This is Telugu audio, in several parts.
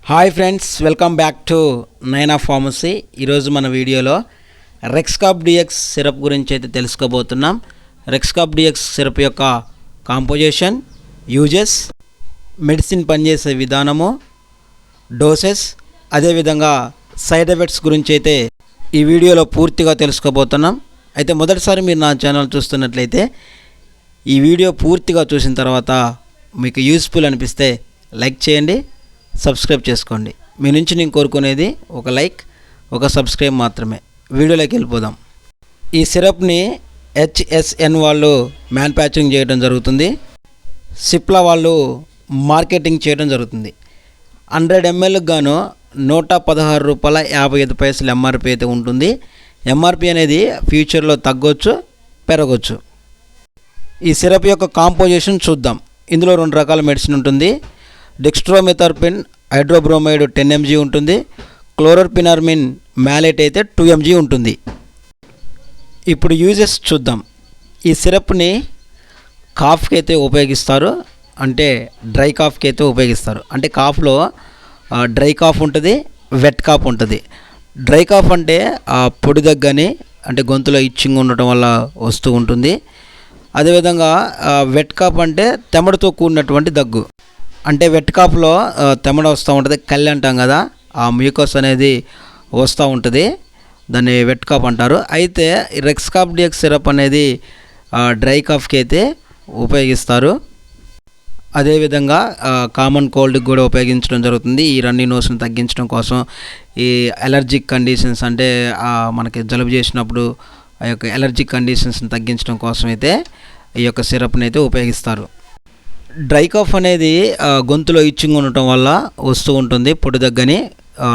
Hi friends, welcome back to నైనా ఫార్మసీ. ఈరోజు మన వీడియోలో రెక్స్కాఫ్ డిఎక్స్ సిరప్ గురించి అయితే తెలుసుకోబోతున్నాం. రెక్స్కాఫ్ డిఎక్స్ సిరప్ యొక్క కాంపోజిషన్, యూజెస్, మెడిసిన్ పనిచేసే విధానము, డోసెస్, అదేవిధంగా సైడ్ ఎఫెక్ట్స్ గురించి అయితే ఈ వీడియోలో పూర్తిగా తెలుసుకోబోతున్నాం. అయితే మొదటిసారి మీరు నా ఛానల్ చూస్తున్నట్లయితే ఈ వీడియో పూర్తిగా చూసిన తర్వాత మీకు యూస్ఫుల్ అనిపిస్తే లైక్ చేయండి, సబ్స్క్రైబ్ చేసుకోండి. మీ నుంచి నేను కోరుకునేది ఒక లైక్, ఒక సబ్స్క్రైబ్ మాత్రమే. వీడియోలోకి వెళ్ళిపోదాం. ఈ సిరప్ని HSN వాళ్ళు మ్యానుఫ్యాక్చరింగ్ చేయడం జరుగుతుంది. సిప్లా వాళ్ళు మార్కెటింగ్ చేయడం జరుగుతుంది. 100 ml గాను ₹116.55 ఎంఆర్పి అయితే ఉంటుంది. ఎంఆర్పి అనేది ఫ్యూచర్లో తగ్గొచ్చు, పెరగొచ్చు. ఈ సిరప్ యొక్క కాంపోజిషన్ చూద్దాం. ఇందులో 2 రకాల మెడిసిన్ ఉంటుంది. డెక్స్ట్రోమెథర్పిన్ హైడ్రోబ్రోమైడ్ 10 mg ఉంటుంది. క్లోరోర్పినార్మిన్ మ్యాలేట్ అయితే 2 mg ఉంటుంది. ఇప్పుడు యూజెస్ చూద్దాం. ఈ సిరప్ని కాఫ్కి అయితే ఉపయోగిస్తారు, అంటే డ్రై కాఫ్కి అయితే ఉపయోగిస్తారు. అంటే కాఫ్లో డ్రై కాఫ్ ఉంటుంది, వెట్ కాఫ్ ఉంటుంది. డ్రై కాఫ్ అంటే పొడి దగ్గని, అంటే గొంతులో ఇచ్చింగ్ ఉండటం వల్ల వస్తూ ఉంటుంది. అదేవిధంగా వెట్ కాఫ్ అంటే తెమడతో కూడినటువంటి దగ్గు. అంటే వెట్ కాఫ్లో తెమడ వస్తూ ఉంటుంది, కళ్ళి అంటాం కదా, ఆ మ్యూకస్ అనేది వస్తూ ఉంటుంది. దాన్ని వెట్ కాఫ్ అంటారు. అయితే రెక్స్కాఫ్ డిఎక్స్ సిరప్ అనేది డ్రై కాఫ్కి అయితే ఉపయోగిస్తారు. అదేవిధంగా కామన్ కోల్డ్కి కూడా ఉపయోగించడం జరుగుతుంది. ఈ రన్నీ నోస్ని తగ్గించడం కోసం, ఈ అలర్జిక్ కండిషన్స్, అంటే మనకి జలుబు చేసినప్పుడు ఆ యొక్క అలర్జిక్ కండిషన్స్ని తగ్గించడం కోసం అయితే ఈ యొక్క సిరప్ని అయితే ఉపయోగిస్తారు. డ్రై కాఫ్ అనేది గొంతులో ఇచ్చింగ్ ఉండటం వల్ల వస్తూ ఉంటుంది, పొడి దగ్గని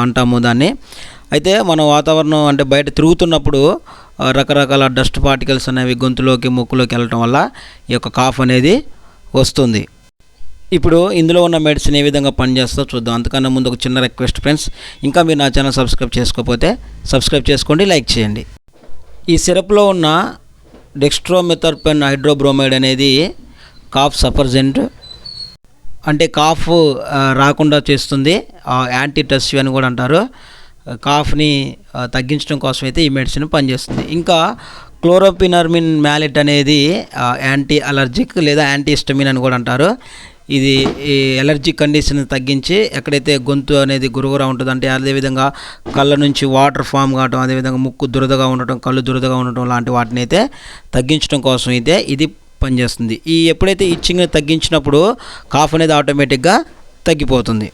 అంటాము దాన్ని. అయితే మన వాతావరణం, అంటే బయట తిరుగుతున్నప్పుడు రకరకాల డస్ట్ పార్టికల్స్ అనేవి గొంతులోకి, ముక్కులోకి వెళ్ళటం వల్ల ఈ యొక్క కాఫ్ అనేది వస్తుంది. ఇప్పుడు ఇందులో ఉన్న మెడిసిన్ ఏ విధంగా పనిచేస్తుందో చూద్దాం. అంతకన్నా ముందు ఒక చిన్న రిక్వెస్ట్ ఫ్రెండ్స్, ఇంకా మీరు నా ఛానల్ సబ్స్క్రైబ్ చేసుకోకపోతే సబ్స్క్రైబ్ చేసుకోండి, లైక్ చేయండి. ఈ సిరప్లో ఉన్న డెక్స్ట్రోమెథర్పిన్ హైడ్రోబ్రోమైడ్ అనేది కాఫ్ సపర్జెంట్, అంటే కాఫ్ రాకుండా చేస్తుంది. యాంటీటసివ్ అని కూడా అంటారు. కాఫ్ని తగ్గించడం కోసం అయితే ఈ మెడిసిన్ పనిచేస్తుంది. ఇంకా క్లోరోపినార్మిన్ మ్యాలెట్ అనేది యాంటీ అలర్జిక్ లేదా యాంటీ హిస్టమిన్ అని కూడా అంటారు. ఇది ఈ ఎలర్జీ కండిషన్ తగ్గించి, ఎక్కడైతే గొంతు అనేది గురుగురా ఉంటుంది, అంటే అదేవిధంగా కళ్ళ నుంచి వాటర్ ఫామ్ కావటం, అదేవిధంగా ముక్కు దురదగా ఉండటం, కళ్ళు దురదగా ఉండటం లాంటి వాటిని అయితే తగ్గించడం కోసం అయితే ఇది పనిచేస్తుంది. ఈ ఎప్పుడైతే ఇచ్చింగ్ని తగ్గించినప్పుడు కాఫ్ అనేది ఆటోమేటిక్గా తగ్గిపోతుంది.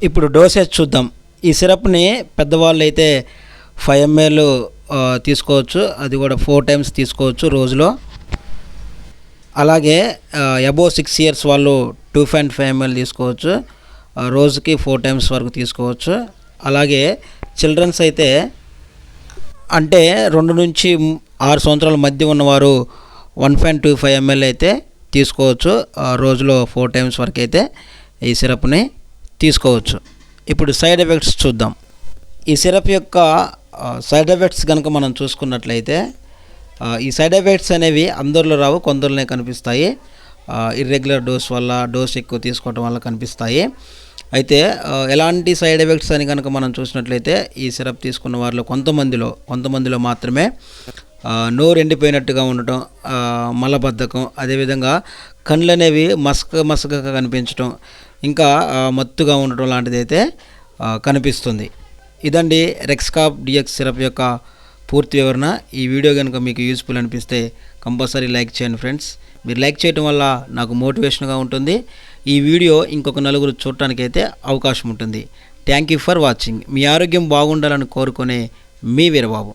ఇప్పుడు డోసేజ్ చూద్దాం. ఈ సిరప్ని పెద్దవాళ్ళు అయితే 5 ml తీసుకోవచ్చు, అది కూడా 4 times తీసుకోవచ్చు రోజులో. అలాగే అబోవ్ 6 years వాళ్ళు 2.5 ml తీసుకోవచ్చు, రోజుకి 4 times వరకు తీసుకోవచ్చు. అలాగే చిల్డ్రన్స్ అయితే, అంటే 2 నుంచి 6 సంవత్సరాల మధ్య ఉన్నవారు 1.25 ml అయితే తీసుకోవచ్చు, రోజులో 4 times వరకు అయితే ఈ సిరప్ని తీసుకోవచ్చు. ఇప్పుడు సైడ్ ఎఫెక్ట్స్ చూద్దాం. ఈ సిరప్ యొక్క సైడ్ ఎఫెక్ట్స్ కనుక మనం చూసుకున్నట్లయితే, ఈ సైడ్ ఎఫెక్ట్స్ అనేవి అందరిలో రావు, కొందరినే కనిపిస్తాయి. ఇర్రెగ్యులర్ డోస్ వల్ల, డోస్ ఎక్కువ తీసుకోవడం వల్ల కనిపిస్తాయి. అయితే ఎలాంటి సైడ్ ఎఫెక్ట్స్ అని కనుక మనం చూసినట్లయితే, ఈ సిరప్ తీసుకున్న వారిలో కొంతమందిలో మాత్రమే నోరు ఎండిపోయినట్టుగా ఉండటం, మలబద్ధకం, అదేవిధంగా కళ్ళు అనేవి మసకగా కనిపించడం, ఇంకా మత్తుగా ఉండటం లాంటిది అయితే కనిపిస్తుంది. ఇదండి రెక్స్కాఫ్ డిఎక్స్ సిరప్ యొక్క పూర్తి వివరణ. ఈ వీడియో కనుక మీకు యూస్ఫుల్ అనిపిస్తే కంపల్సరీ లైక్ చేయండి ఫ్రెండ్స్. మీరు లైక్ చేయడం వల్ల నాకు మోటివేషన్గా ఉంటుంది. ఈ వీడియో ఇంకొక నలుగురు చూడటానికైతే అవకాశం ఉంటుంది. Thank you for watching. మీ ఆరోగ్యం బాగుండాలని కోరుకునే మీ వీరబాబు.